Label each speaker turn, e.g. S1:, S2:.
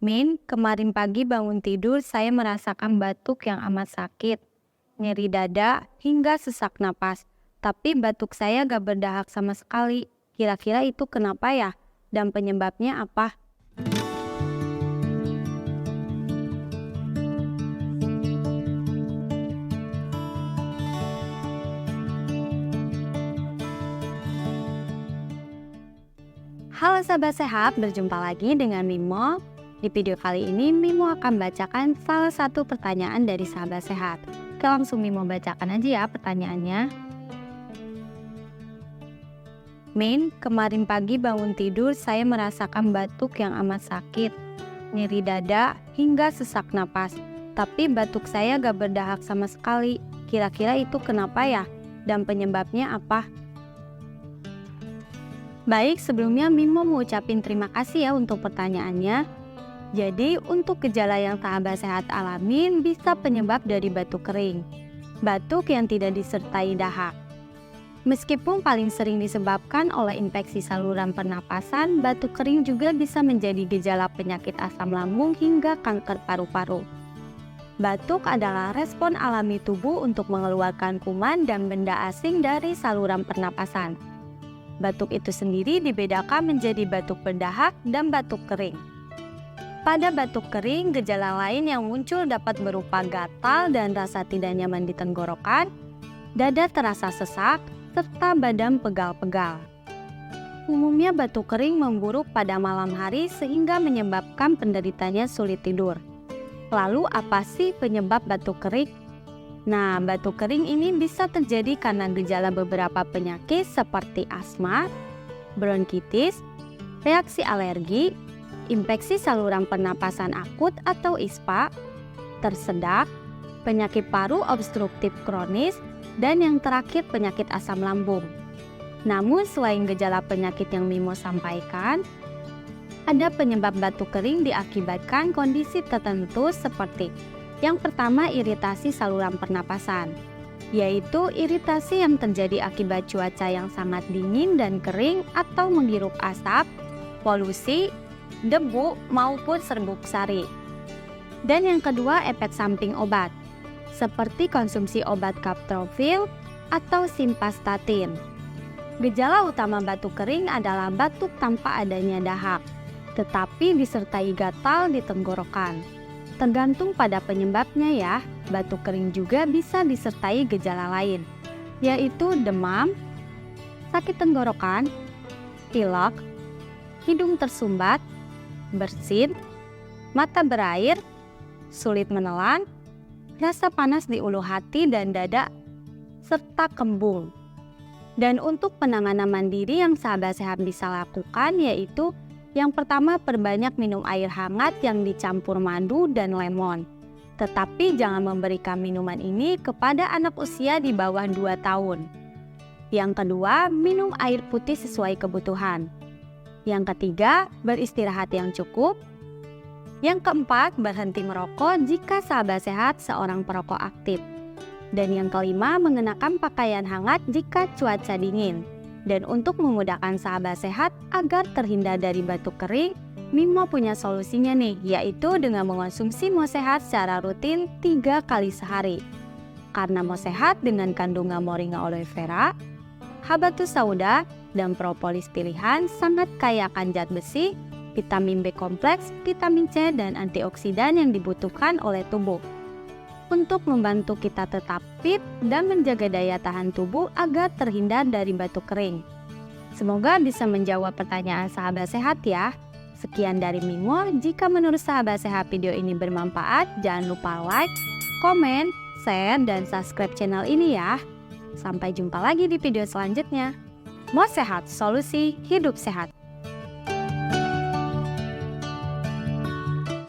S1: Min, kemarin pagi bangun tidur saya merasakan batuk yang amat sakit, nyeri dada hingga sesak napas. Tapi batuk saya gak berdahak sama sekali. Kira-kira itu kenapa ya? Dan penyebabnya apa? Halo sahabat sehat, berjumpa lagi dengan Mimo. Di video kali ini Mimo akan bacakan salah satu pertanyaan dari sahabat sehat. Oke, langsung Mimo bacakan aja ya pertanyaannya. Min, kemarin pagi bangun tidur saya merasakan batuk yang amat sakit, nyeri dada hingga sesak napas. Tapi batuk saya gak berdahak sama sekali. Kira-kira itu kenapa ya? Dan penyebabnya apa? Baik, sebelumnya Mimo mau ucapin terima kasih ya untuk pertanyaannya. Jadi, untuk gejala yang sahabat sehat alamin bisa penyebab dari batuk kering. Batuk yang tidak disertai dahak. Meskipun paling sering disebabkan oleh infeksi saluran pernapasan, batuk kering juga bisa menjadi gejala penyakit asam lambung hingga kanker paru-paru. Batuk adalah respon alami tubuh untuk mengeluarkan kuman dan benda asing dari saluran pernapasan. Batuk itu sendiri dibedakan menjadi batuk berdahak dan batuk kering. Pada batuk kering, gejala lain yang muncul dapat berupa gatal dan rasa tidak nyaman di tenggorokan, dada terasa sesak, serta badan pegal-pegal. Umumnya batuk kering memburuk pada malam hari sehingga menyebabkan penderitanya sulit tidur. Lalu apa sih penyebab batuk kering? Nah, batuk kering ini bisa terjadi karena gejala beberapa penyakit seperti asma, bronkitis, reaksi alergi, infeksi saluran pernapasan akut atau ISPA, tersedak, penyakit paru obstruktif kronis, dan yang terakhir penyakit asam lambung. Namun selain gejala penyakit yang Mimo sampaikan, ada penyebab batuk kering diakibatkan kondisi tertentu seperti yang pertama iritasi saluran pernapasan, yaitu iritasi yang terjadi akibat cuaca yang sangat dingin dan kering atau menghirup asap, polusi, debu maupun serbuk sari. Dan yang kedua efek samping obat, seperti konsumsi obat kaptofil atau simvastatin. Gejala utama batuk kering adalah batuk tanpa adanya dahak, tetapi disertai gatal di tenggorokan. Tergantung pada penyebabnya ya, batuk kering juga bisa disertai gejala lain, yaitu demam, sakit tenggorokan, pilek, hidung tersumbat, bersin, mata berair, sulit menelan, rasa panas di ulu hati dan dada, serta kembung. Dan untuk penanganan mandiri yang sahabat sehat bisa lakukan yaitu yang pertama, perbanyak minum air hangat yang dicampur madu dan lemon. Tetapi jangan memberikan minuman ini kepada anak usia di bawah 2 tahun. Yang kedua, minum air putih sesuai kebutuhan. Yang ketiga, beristirahat yang cukup. Yang keempat, berhenti merokok jika sahabat sehat seorang perokok aktif. Dan yang kelima, mengenakan pakaian hangat jika cuaca dingin. Dan untuk memudahkan sahabat sehat agar terhindar dari batuk kering, Mimo punya solusinya nih, yaitu dengan mengonsumsi Mo Sehat secara rutin 3 kali sehari. Karena Mo Sehat dengan kandungan moringa aloe vera, habatus sauda, dan propolis pilihan sangat kaya akan zat besi, vitamin B kompleks, vitamin C, dan antioksidan yang dibutuhkan oleh tubuh untuk membantu kita tetap fit dan menjaga daya tahan tubuh agar terhindar dari batuk kering. Semoga bisa menjawab pertanyaan sahabat sehat ya. Sekian dari Mimo. Jika menurut sahabat sehat video ini bermanfaat, jangan lupa like, komen, share, dan subscribe channel ini ya. Sampai jumpa lagi di video selanjutnya. Mo Sehat, solusi hidup sehat.